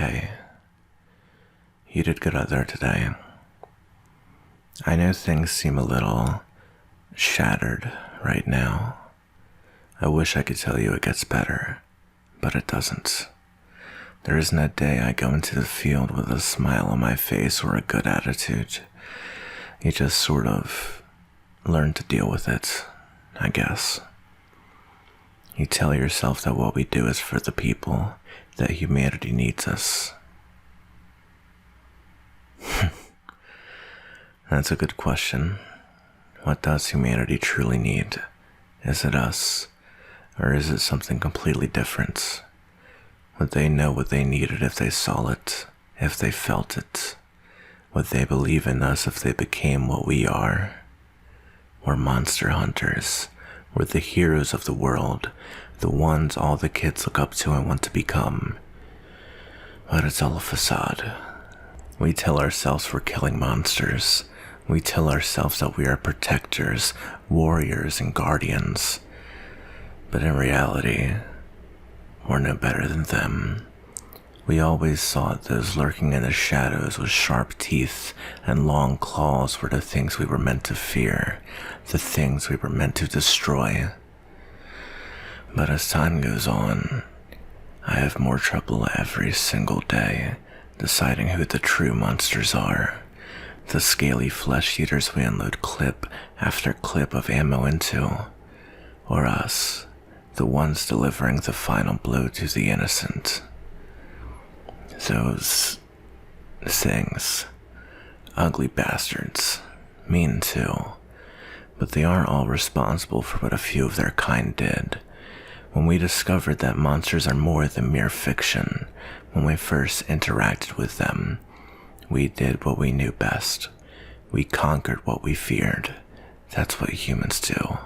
Hey, you did good out there today. I know things seem a little shattered right now. I wish I could tell you it gets better, but it doesn't. There isn't a day I go into the field with a smile on my face or a good attitude. You just sort of learn to deal with it, I guess. You tell yourself that what we do is for the people, that humanity needs us. That's a good question. What does humanity truly need? Is it us, or is it something completely different? Would they know what they needed if they saw it, if they felt it? Would they believe in us if they became what we are? We're monster hunters. We're the heroes of the world, the ones all the kids look up to and want to become. But it's all a facade. We tell ourselves we're killing monsters. We tell ourselves that we are protectors, warriors, and guardians. But in reality, we're no better than them. We always thought those lurking in the shadows with sharp teeth and long claws were the things we were meant to fear, the things we were meant to destroy. But as time goes on, I have more trouble every single day deciding who the true monsters are. The scaly flesh eaters we unload clip after clip of ammo into, or us, the ones delivering the final blow to the innocent. Those things, ugly bastards, mean too, but they aren't all responsible for what a few of their kind did. When we discovered that monsters are more than mere fiction, when we first interacted with them, we did what we knew best. We conquered what we feared. That's what humans do.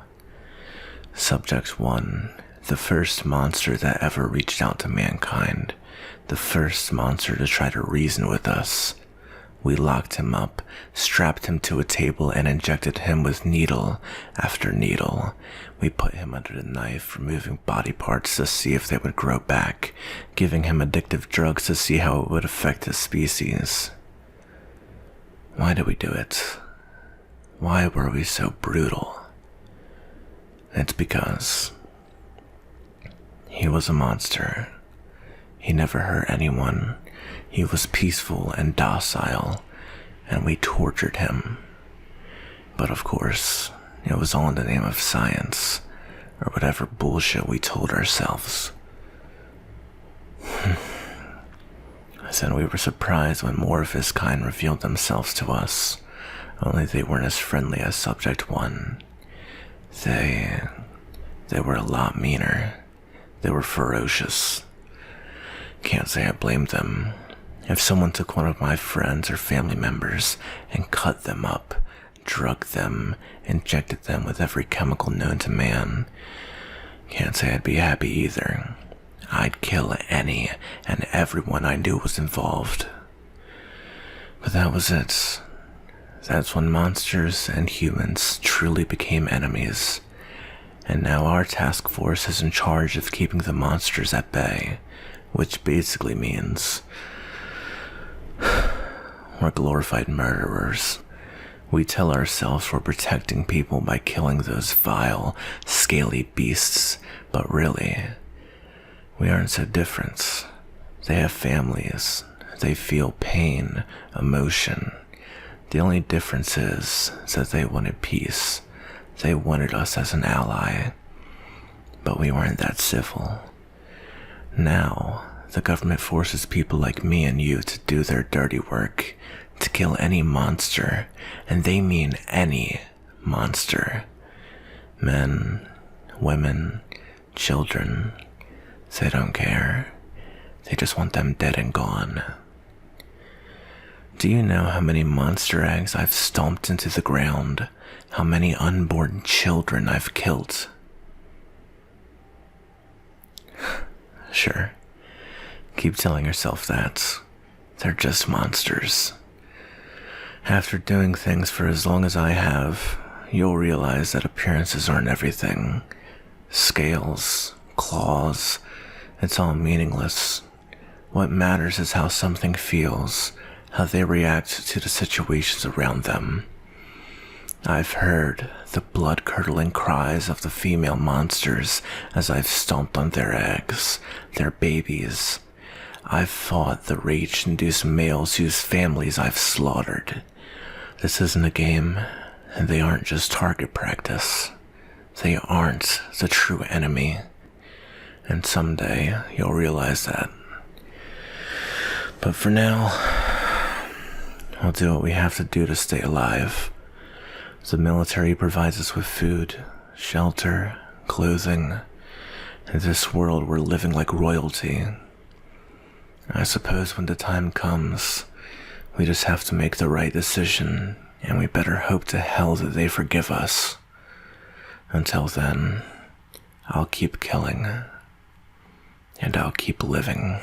Subject 1, the first monster that ever reached out to mankind. The first monster to try to reason with us. We locked him up, strapped him to a table, and injected him with needle after needle. We put him under the knife, removing body parts to see if they would grow back, giving him addictive drugs to see how it would affect his species. Why did we do it? Why were we so brutal? It's because he was a monster. He never hurt anyone. He was peaceful and docile, and we tortured him. But of course, it was all in the name of science, or whatever bullshit we told ourselves. Then we were surprised when more of his kind revealed themselves to us, only they weren't as friendly as Subject 1. They were a lot meaner. They were ferocious. Can't say I blamed them. If someone took one of my friends or family members and cut them up, drugged them, injected them with every chemical known to man, can't say I'd be happy either. I'd kill any and everyone I knew was involved. But that was it. That's when monsters and humans truly became enemies. And now our task force is in charge of keeping the monsters at bay, which basically means we're glorified murderers. We tell ourselves we're protecting people by killing those vile, scaly beasts, but really, we aren't so different. They have families. They feel pain, emotion. The only difference is that they wanted peace. They wanted us as an ally. But we weren't that civil. Now, the government forces people like me and you to do their dirty work, to kill any monster, and they mean any monster. Men, women, children. They don't care. They just want them dead and gone. Do you know how many monster eggs I've stomped into the ground? How many unborn children I've killed? Sure. Keep telling yourself that. They're just monsters. After doing things for as long as I have, you'll realize that appearances aren't everything. Scales, claws, it's all meaningless. What matters is how something feels, how they react to the situations around them. I've heard the blood-curdling cries of the female monsters as I've stomped on their eggs, their babies. I've fought the rage-induced males whose families I've slaughtered. This isn't a game, and they aren't just target practice. They aren't the true enemy. And someday, you'll realize that. But for now, we'll do what we have to do to stay alive. The military provides us with food, shelter, clothing. In this world, we're living like royalty. I suppose when the time comes, we just have to make the right decision, and we better hope to hell that they forgive us. Until then, I'll keep killing, and I'll keep living.